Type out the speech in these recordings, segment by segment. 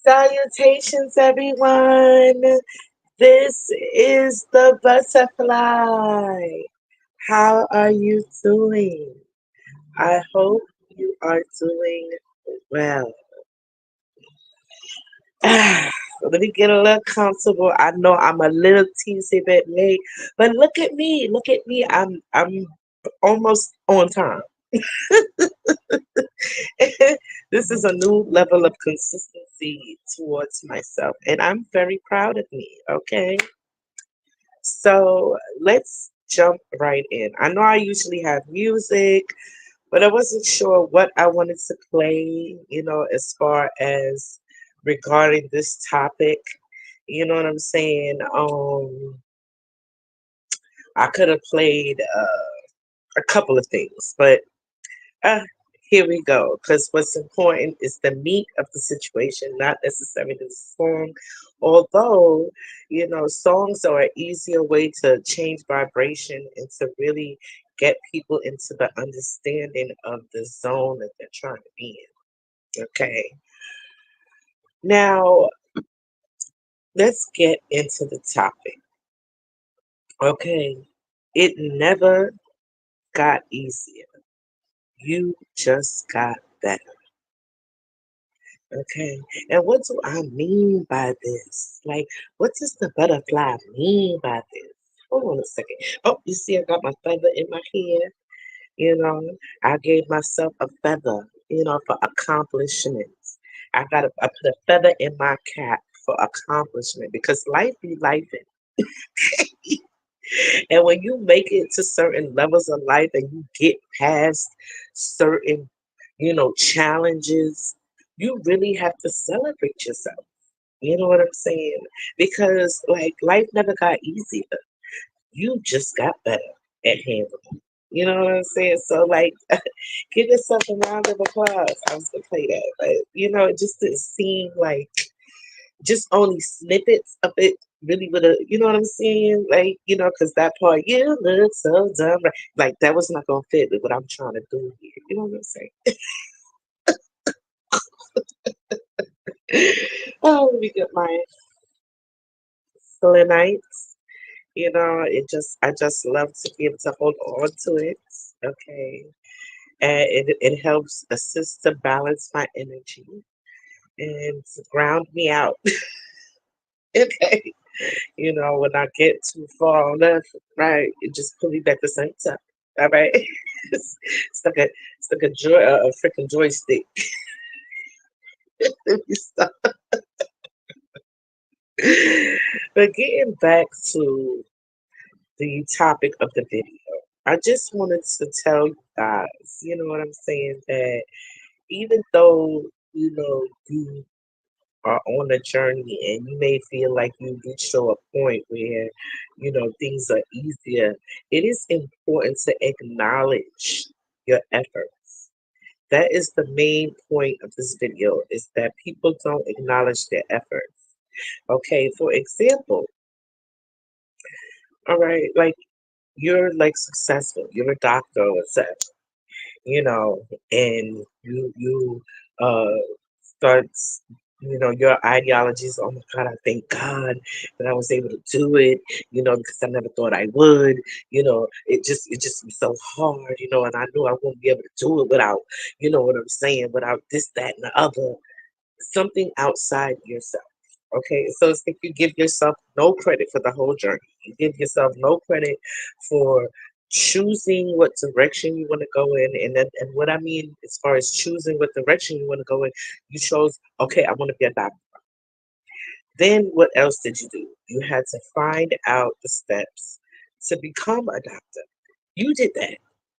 Salutations, everyone. This is the butterfly. How are you doing? I hope you are doing well. Let me get a little comfortable. I know I'm a little teensy bit late, but look at me. Look at me. I'm almost on time. This is a new level of consistency towards myself, and I'm very proud of me. Okay. So let's jump right in. I know I usually have music, but I wasn't sure what I wanted to play, as far as regarding this topic. You know what I'm saying? I could have played a couple of things, but uh, here we go. Because what's important is the meat of the situation, not necessarily the song. Although, songs are an easier way to change vibration and to really get people into the understanding of the zone that they're trying to be in. Okay. Now, let's get into the topic. Okay. It never got easier. You just got better. Okay. And what do I mean by this? Like, what does the butterfly mean by this? Hold on a second. Oh, you see, I got my feather in my hair. I gave myself a feather, for accomplishments. I put a feather in my cap for accomplishment because life be life. And when you make it to certain levels of life and you get past certain, challenges, you really have to celebrate yourself. You know what I'm saying? Because like life never got easier. You just got better at handling. You know what I'm saying? So like give yourself a round of applause. I was gonna play that. But it just didn't seem like just only snippets of it really would have, you know what I'm saying? Like, because that part, you look so dumb. Like, that was not going to fit with what I'm trying to do here. You know what I'm saying? Oh, let me get my selenites. I just love to be able to hold on to it. Okay. And it helps assist to balance my energy and to ground me out. Okay. When I get too far left, right, it just pull me back the same time. All right. It's like a freaking joystick. Let me stop. But getting back to the topic of the video, I just wanted to tell you guys, you know what I'm saying, that even though, you are on a journey and you may feel like you reached to a point where things are easier, it is important to acknowledge your efforts. That is the main point of this video, is that people don't acknowledge their efforts. Okay, for example, all right, like you're like successful, you're a doctor or whatever, you know, and you uh start, your ideologies. Oh my God, I thank God that I was able to do it, because I never thought I would. It just was so hard, and I knew I wouldn't be able to do it without, what I'm saying, without this, that, and the other, something outside yourself. Okay, so it's like you give yourself no credit for the whole journey. You give yourself no credit for choosing what direction you want to go in, and what I mean as far as choosing what direction you want to go in, you chose, okay, I want to be a doctor. Then what else did you do? You had to find out the steps to become a doctor. You did that.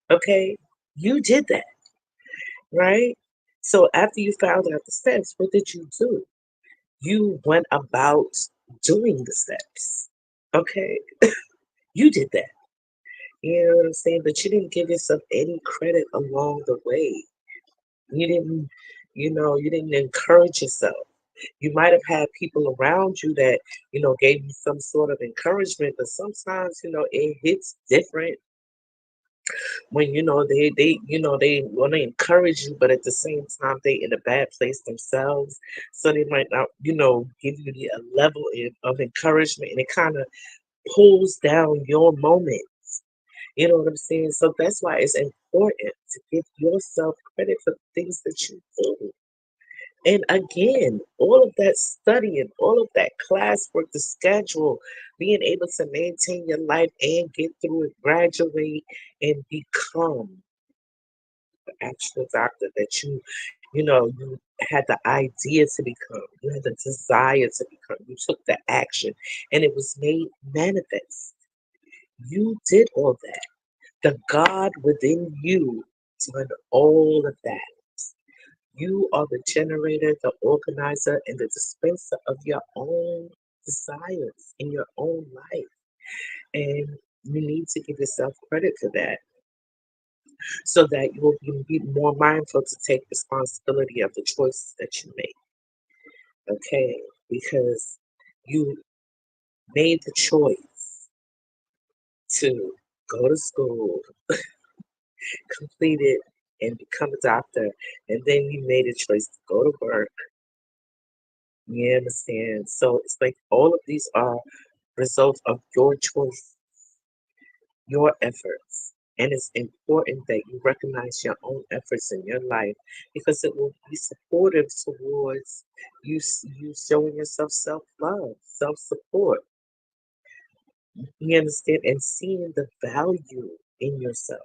Okay, you did that, right? So after you found out the steps, what did you do? You went about doing the steps. Okay, you did that. You know what I'm saying? But you didn't give yourself any credit along the way. You didn't, you didn't encourage yourself. You might have had people around you that, gave you some sort of encouragement, but sometimes, it hits different when they want to encourage you, but at the same time they in a bad place themselves, so they might not give you the level of encouragement, and it kind of pulls down your moment. You know what I'm saying? So that's why it's important to give yourself credit for the things that you do. And again, all of that studying, all of that classwork, the schedule, being able to maintain your life and get through it, graduate, and become the actual doctor that you had the idea to become, you had the desire to become, you took the action, and it was made manifest. You did all that. The God within you done all of that. You are the generator, the organizer, and the dispenser of your own desires in your own life. And you need to give yourself credit for that so that you will be more mindful to take responsibility of the choices that you make. Okay? Because you made the choice to go to school, complete it, and become a doctor. And then you made a choice to go to work. You understand? So it's like all of these are results of your choice, your efforts. And it's important that you recognize your own efforts in your life because it will be supportive towards you showing yourself self love, self support. You understand? And seeing the value in yourself.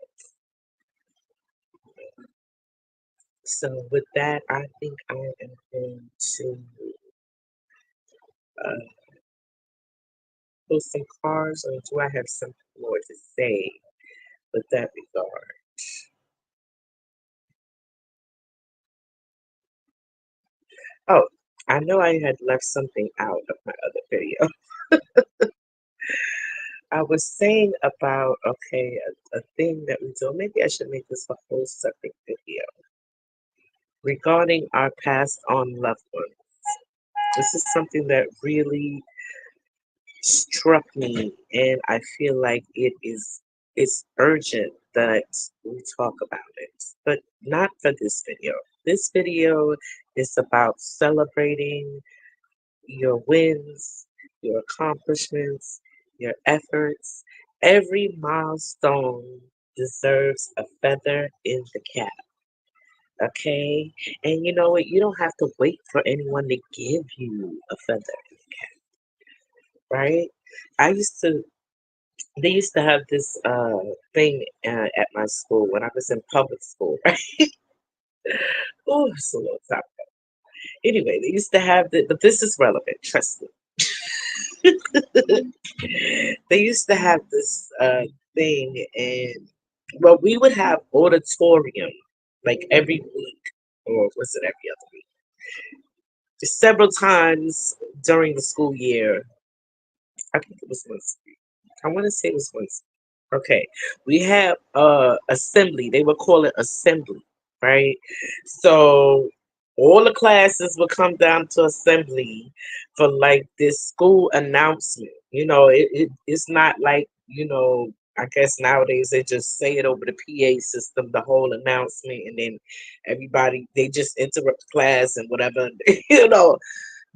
So, with that, I think I am going to uh, pull some cards, or do I have something more to say with that regard? Oh, I know I had left something out of my other video. I was saying about, okay, a thing that we do. Maybe I should make this a whole separate video regarding our passed on loved ones. This is something that really struck me, and I feel like it's urgent that we talk about it, but not for this video. This video is about celebrating your wins, your accomplishments, your efforts. Every milestone deserves a feather in the cap. Okay? And you know what? You don't have to wait for anyone to give you a feather, right? I used to, they used to have this thing at my school when I was in public school, right? Oh, it's a long time. Anyway, they used to have but this is relevant, trust me. They used to have this thing, and well, we would have auditorium like every week, or was it every other week? Several times during the school year. I think it was once. I want to say it was once. Okay, we have assembly. They would call it assembly, right? So all the classes would come down to assembly for like this school announcement. It's not like I guess nowadays they just say it over the PA system, the whole announcement, and then everybody they just interrupt class and whatever. you know.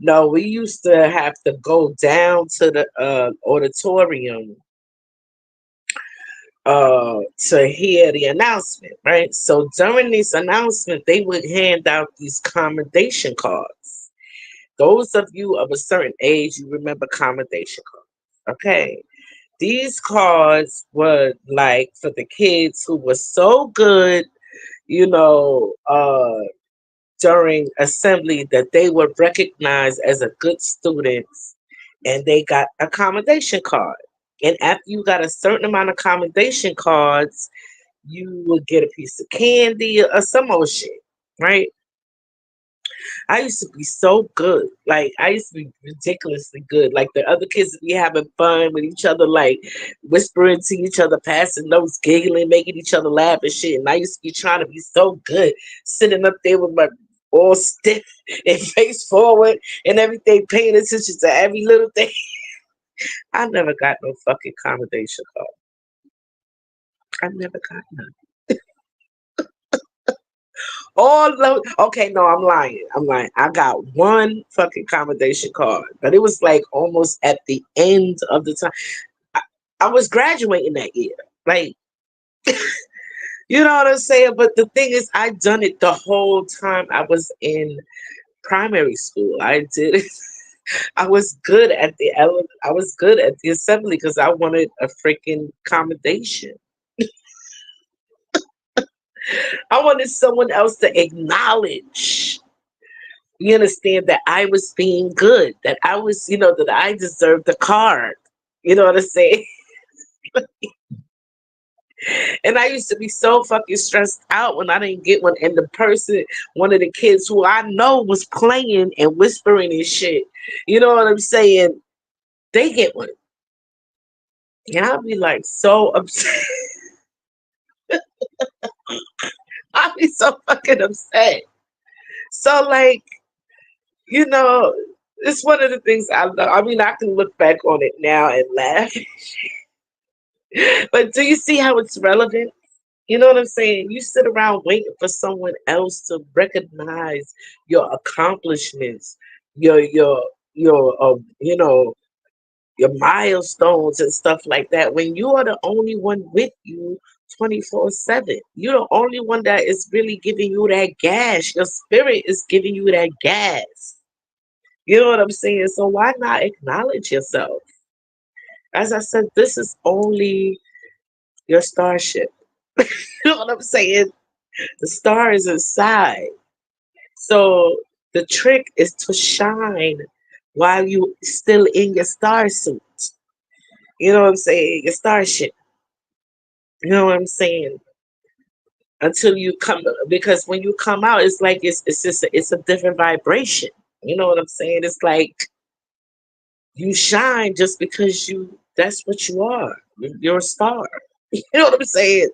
No, we used to have to go down to the auditorium to hear the announcement, right? So during this announcement, they would hand out these commendation cards. Those of you of a certain age, you remember commendation cards. Okay. These cards were like for the kids who were so good, you know, during assembly that they were recognized as a good student and they got a commendation card. And after you got a certain amount of commendation cards, you would get a piece of candy or some old shit, right? I used to be so good. Like I used to be ridiculously good. Like the other kids would be having fun with each other, like whispering to each other, passing notes, giggling, making each other laugh and shit. And I used to be trying to be so good, sitting up there with my all stiff and face forward and everything, paying attention to every little thing. I never got no fucking commendation card. I never got none. All the okay, no, I'm lying. I'm lying. I got one fucking commendation card, but it was like almost at the end of the time. I, I was graduating that year. Like, you know what I'm saying? But the thing is, I done it the whole time I was in primary school. I did it. I was good at I was good at the assembly because I wanted a freaking commendation. I wanted someone else to acknowledge. You understand that I was being good, that I was, that I deserved the card. You know what I'm saying? And I used to be so fucking stressed out when I didn't get one. And the person, one of the kids who I know was playing and whispering and shit, you know what I'm saying? They get one. And I'll be like so upset. I'll be so fucking upset. So, like, you know, it's one of the things I love. I mean, I can look back on it now and laugh. But do you see how it's relevant? You know what I'm saying? You sit around waiting for someone else to recognize your accomplishments, your your milestones and stuff like that. When you are the only one with you 24/7, you're the only one that is really giving you that gas. Your spirit is giving you that gas. You know what I'm saying? So why not acknowledge yourself? As I said, this is only your starship. You know what I'm saying? The star is inside. So the trick is to shine while you still in your star suit. You know what I'm saying? Your starship. You know what I'm saying? Until you come, because when you come out, it's like it's just it's a different vibration. You know what I'm saying? It's like you shine just because that's what you are. You're a star. You know what I'm saying?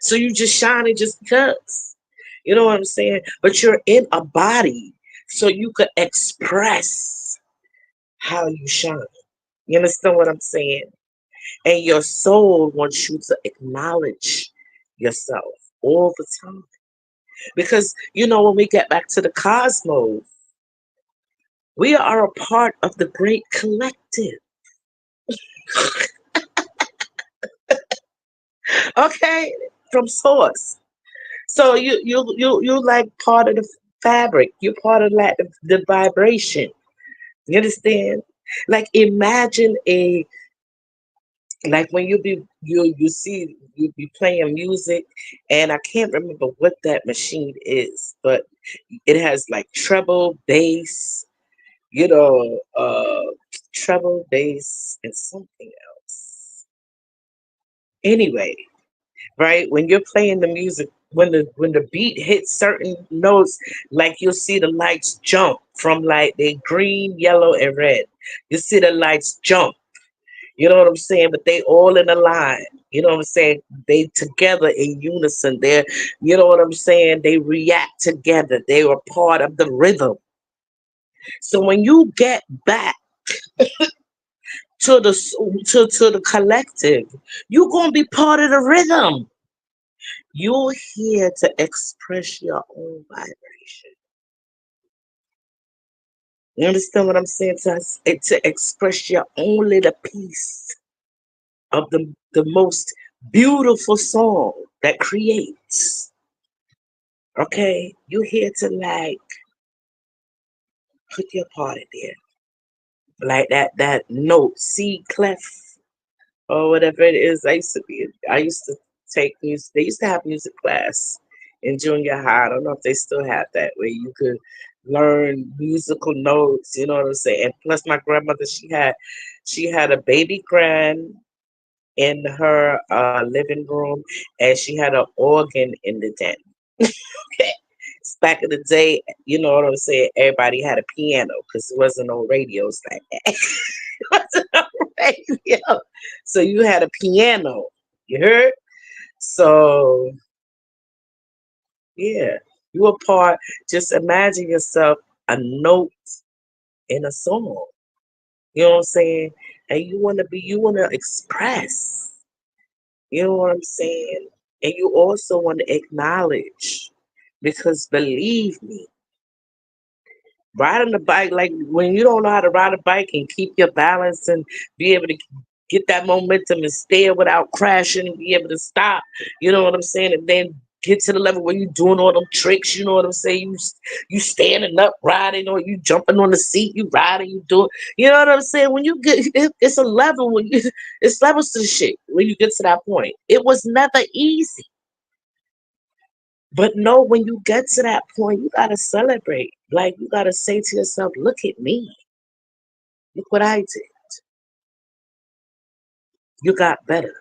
So you just shining just because. You know what I'm saying? But you're in a body so you could express how you shine. You understand what I'm saying? And your soul wants you to acknowledge yourself all the time. Because, when we get back to the cosmos, we are a part of the great collective. Okay? From source. So you like part of the fabric. You're part of like the vibration. You understand? Like imagine a like when you see you be playing music, and I can't remember what that machine is, but it has like treble, bass, you know, treble, bass, and something else. Anyway, right? When you're playing the music, when the beat hits certain notes, like you'll see the lights jump from like they green, yellow, and red. You see the lights jump. You know what I'm saying? But they all in a line. You know what I'm saying? They together in unison. You know what I'm saying? They react together. They are part of the rhythm. So when you get back to the collective, you're gonna be part of the rhythm. You're here to express your own vibration. You understand what I'm saying? To express your own little piece of the most beautiful song that creates. Okay? You're here to like put your part in there. Like that note, C clef or whatever it is. I used to take music. They used to have music class in junior high. I don't know if they still have that where you could learn musical notes. You know what I'm saying? And plus, my grandmother she had a baby grand in her living room, and she had an organ in the den. Back in the day, you know what I'm saying? Everybody had a piano because there wasn't no radios like that. Wasn't no radio. So you had a piano. You heard? So yeah, you a part. Just imagine yourself a note in a song. You know what I'm saying? And you want to express. You know what I'm saying? And you also want to acknowledge, because believe me, riding a bike, like when you don't know how to ride a bike and keep your balance and be able to get that momentum and steer without crashing and be able to stop, you know what I'm saying? And then get to the level where you're doing all them tricks, you know what I'm saying? You standing up riding, or you jumping on the seat, you riding, you doing, you know what I'm saying? When you get, it's a level when you, it's levels to the shit when you get to that point. It was never easy. But no, when you get to that point, you gotta celebrate. Like you gotta say to yourself, "Look at me! Look what I did. You got better,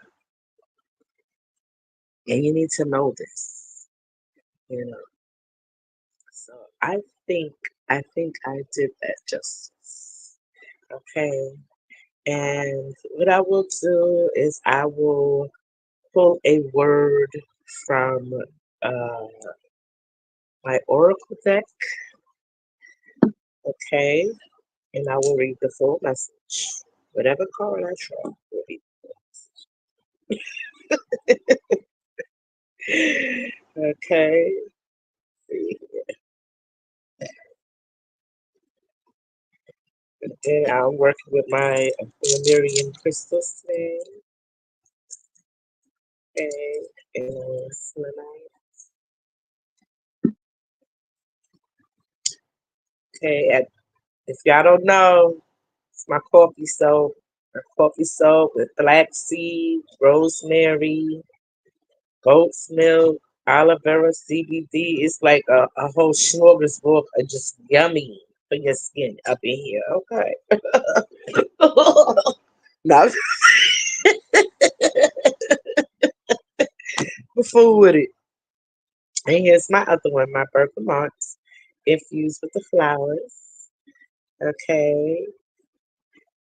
and you need to know this." You know. So think, think I did that justice. Okay. And what I will do is I will pull a word from uh, my oracle deck. Okay. And I will read the full message. Whatever card I draw will be. Okay. And I'm working with my Lemurian crystals today. Okay. And selenite. Okay. And if y'all don't know, it's my coffee soap. My coffee soap with black seed, rosemary, goat's milk, aloe vera, CBD. It's like a whole smorgasbord of just yummy for your skin up in here. Okay. Now, fool with it. And here's my other one, my bergamot infused with the flowers. Okay.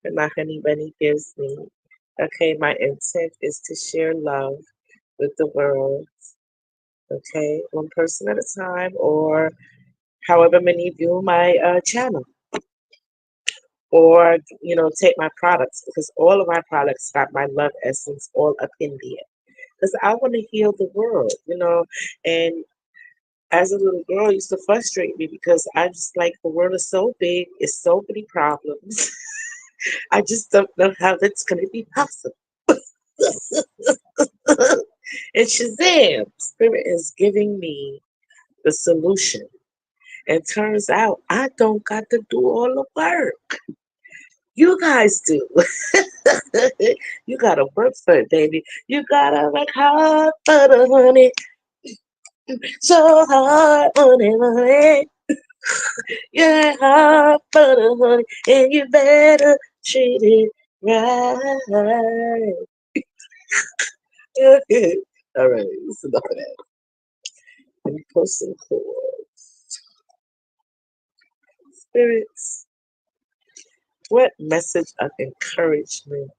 And my honey bunny gives me. Okay, my intent is to share love with the world. Okay, one person at a time, or however many view my channel, or take my products, because all of my products got my love essence all up in there. Because I want to heal the world, and as a little girl, it used to frustrate me because I just like the world is so big, it's so many problems. I just don't know how that's going to be possible. And Shazam, Spirit is giving me the solution. And turns out I don't got to do all the work. You guys do. You gotta work for it, baby. You gotta work hard for the money. So hard for the money. Yeah, hard for the money. And you better treat it right. All right, that's enough of that. Let me put some chords. Spirits, what message of encouragement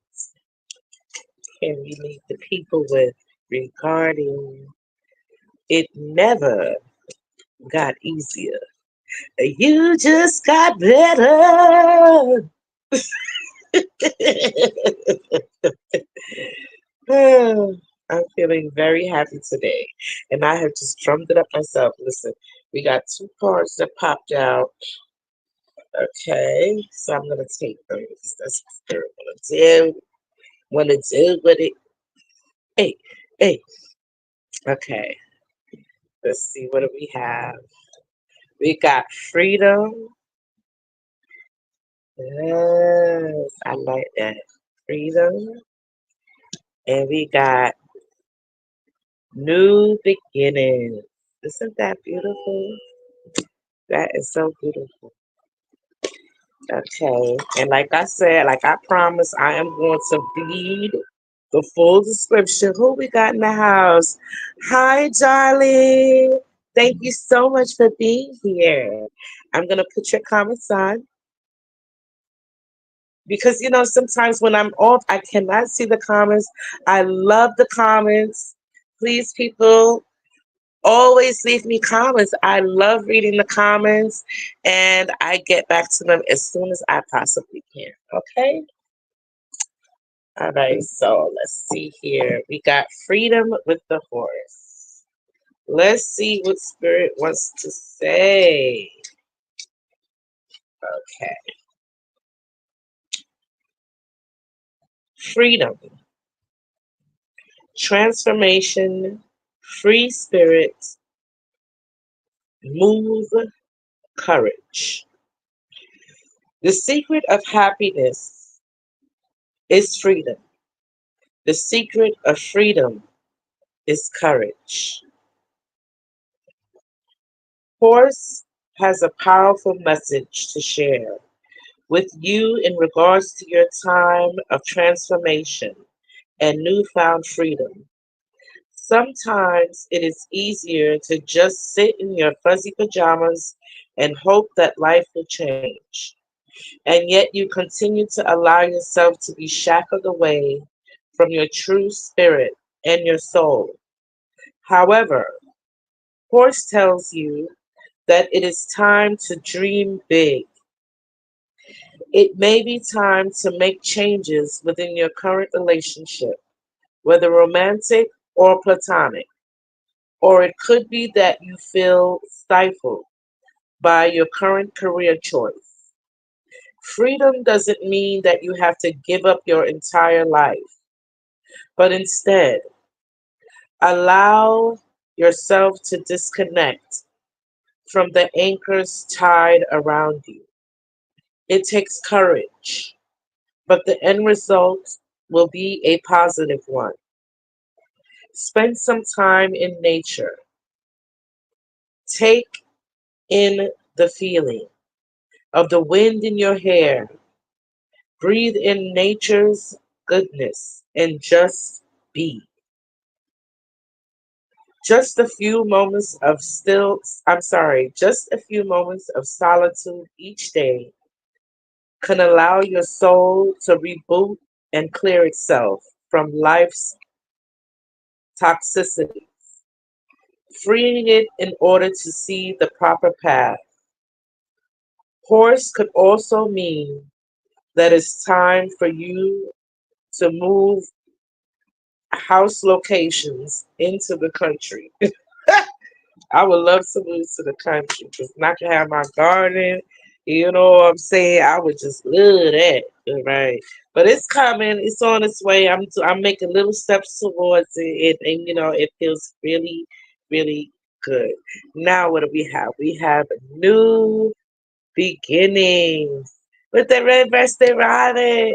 can we leave the people with regarding it never got easier? You just got better. I'm feeling very happy today. And I have just drummed it up myself. Listen, we got two cards that popped out. Okay, so I'm gonna take them because that's what Spirit wanna do with it. Hey, hey. Okay, let's see, what do we have? We got freedom. Yes, I like that. Freedom. And we got new beginnings. Isn't that beautiful? That is so beautiful. Okay. And like I said, like I promised, I am going to read the full description. Who we got in the house? Hi, darling. Thank you so much for being here. I'm going to put your comments on because, sometimes when I'm off, I cannot see the comments. I love the comments. Please, people, always leave me comments. I love reading the comments and I get back to them as soon as I possibly can. Okay? All right, so let's see here. We got freedom with the horse. Let's see what Spirit wants to say. Okay. Freedom, transformation, free spirit, move, courage. The secret of happiness is freedom. The secret of freedom is courage. Horse has a powerful message to share with you in regards to your time of transformation and newfound freedom. Sometimes it is easier to just sit in your fuzzy pajamas and hope that life will change. And yet you continue to allow yourself to be shackled away from your true spirit and your soul. However, Horse tells you that it is time to dream big. It may be time to make changes within your current relationship, whether romantic or platonic. Or it could be that you feel stifled by your current career choice. Freedom doesn't mean that you have to give up your entire life, but instead, allow yourself to disconnect from the anchors tied around you. It takes courage, but the end result will be a positive one. Spend some time in nature. Take in the feeling of the wind in your hair. Breathe in nature's goodness and just be. Just a few moments of solitude each day can allow your soul to reboot and clear itself from life's toxicity, freeing it in order to see the proper path. Horse could also mean that it's time for you to move house locations into the country. I would love to move to the country because I can have my garden. You know what I'm saying? I would just love that, right? But it's coming. It's on its way. I'm making little steps towards it, and it feels really, really good. Now, what do we have? We have new beginnings with the red breasted robin.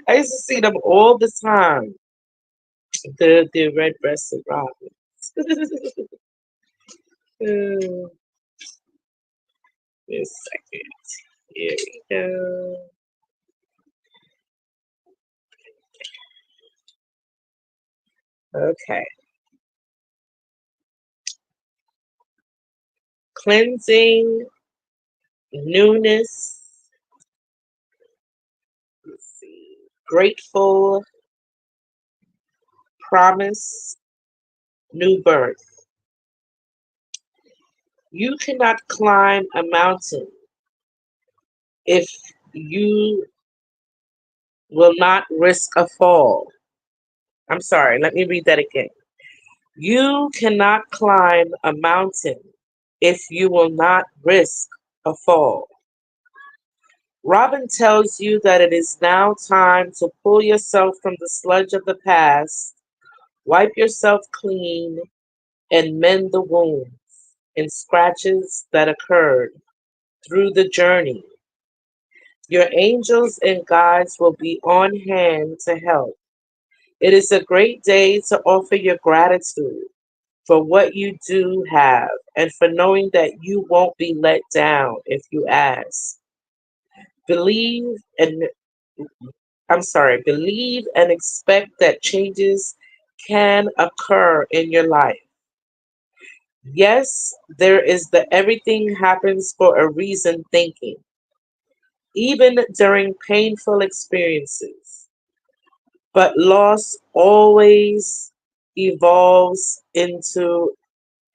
I used to see them all the time. The red breasted robin. Hmm, Just a second. Here we go. Okay. Cleansing, newness, let's see, grateful, promise, new birth. You cannot climb a mountain if you will not risk a fall. I'm sorry, let me read that again. You cannot climb a mountain if you will not risk a fall. Robin tells you that it is now time to pull yourself from the sludge of the past, wipe yourself clean, and mend the wounds and scratches that occurred through the journey. Your angels and guides will be on hand to help. It is a great day to offer your gratitude for what you do have and for knowing that you won't be let down if you ask. Believe and believe and expect that changes can occur in your life. Yes, there is the everything happens for a reason thinking, even during painful experiences. But loss always evolves into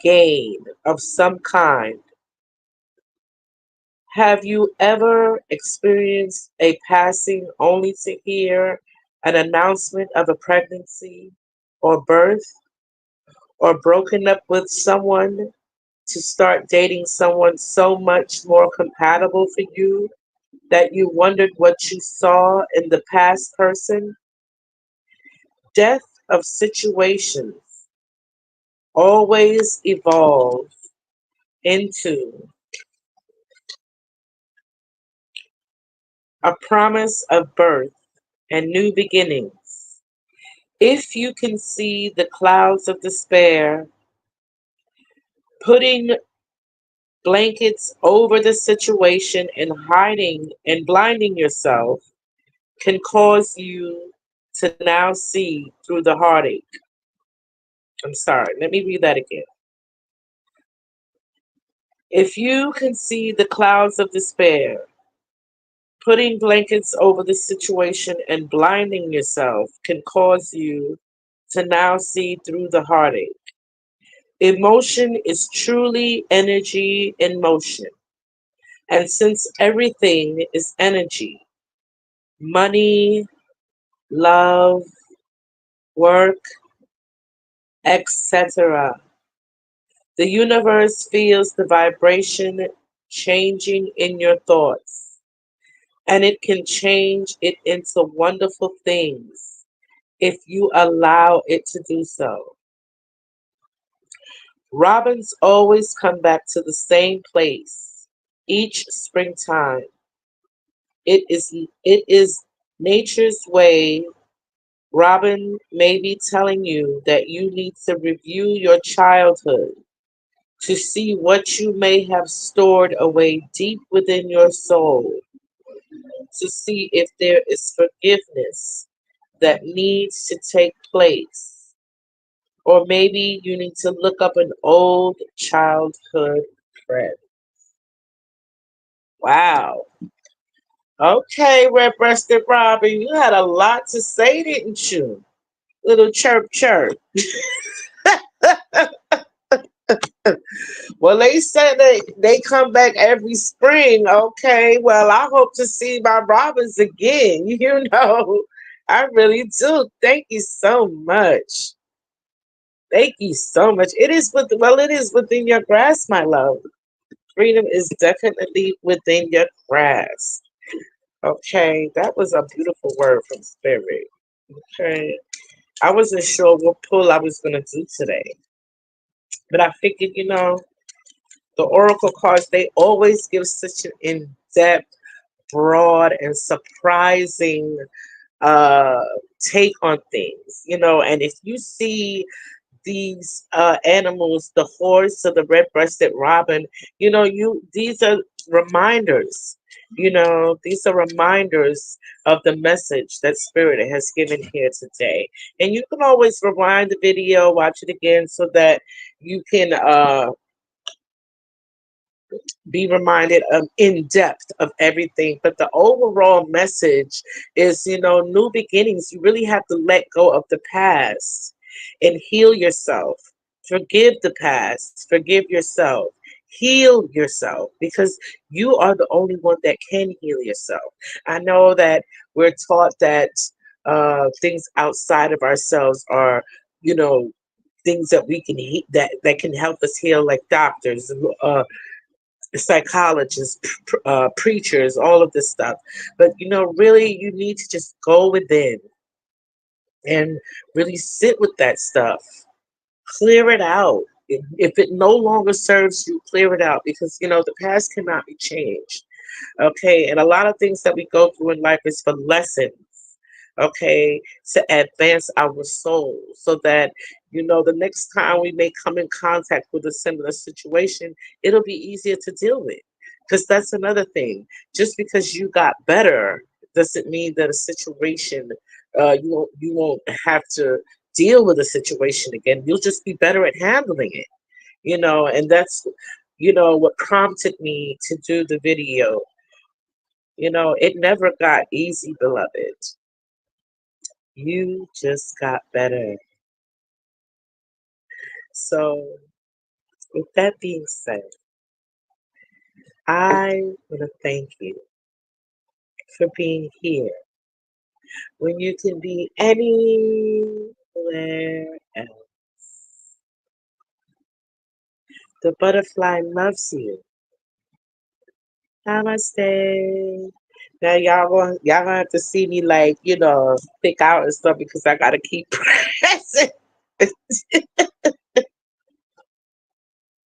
gain of some kind. Have you ever experienced a passing only to hear an announcement of a pregnancy or birth, or broken up with someone to start dating someone so much more compatible for you that you wondered what you saw in the past person? Death of situations always evolve into a promise of birth and new beginnings. If you can see the clouds of despair, putting blankets over the situation and hiding and blinding yourself can cause you to now see through the heartache. I'm sorry, let me read that again. If you can see the clouds of despair, putting blankets over the situation and blinding yourself can cause you to now see through the heartache. Emotion is truly energy in motion. And since everything is energy, money, love, work, etc., the universe feels the vibration changing in your thoughts, and it can change it into wonderful things if you allow it to do so. Robins always come back to the same place each springtime. It is nature's way. Robin may be telling you that you need to review your childhood to see what you may have stored away deep within your soul, to see if there is forgiveness that needs to take place. Or maybe you need to look up an old childhood friend. Wow. Okay, red breasted Robin, you had a lot to say, didn't you? Little chirp chirp. Well, they said they come back every spring. Okay, well, I hope to see my robins again. You know, I really do. Thank you so much. Thank you so much. It is within your grasp, my love. Freedom is definitely within your grasp. Okay, that was a beautiful word from Spirit. Okay, I wasn't sure what pull I was gonna do today, but I figured, the oracle cards, they always give such an in-depth, broad, and surprising uh take on things, and if you see these animals, the horse or the red-breasted robin, these are reminders. These are reminders of the message that Spirit has given here today. And you can always rewind the video, watch it again, so that you can be reminded of in depth of everything. But the overall message is, new beginnings. You really have to let go of the past and heal yourself. Forgive the past, forgive yourself, heal yourself, because you are the only one that can heal yourself. I know that we're taught that things outside of ourselves are, you know, things that we can that can help us heal, like doctors, psychologists, preachers, all of this stuff. But really, you need to just go within and really sit with that stuff. Clear it out. If it no longer serves you, clear it out, because the past cannot be changed. Okay, and a lot of things that we go through in life is for lessons. Okay, to advance our soul, so that the next time we may come in contact with a similar situation, it'll be easier to deal with. Because that's another thing. Just because you got better doesn't mean that a situation, you won't have to deal with a situation again. You'll just be better at handling it. And that's what prompted me to do the video. It never got easy, beloved. You just got better. So, with that being said, I want to thank you for being here when you can be anywhere else. The butterfly loves you. Namaste. Now y'all gonna have to see me like, stick out and stuff because I gotta keep pressing.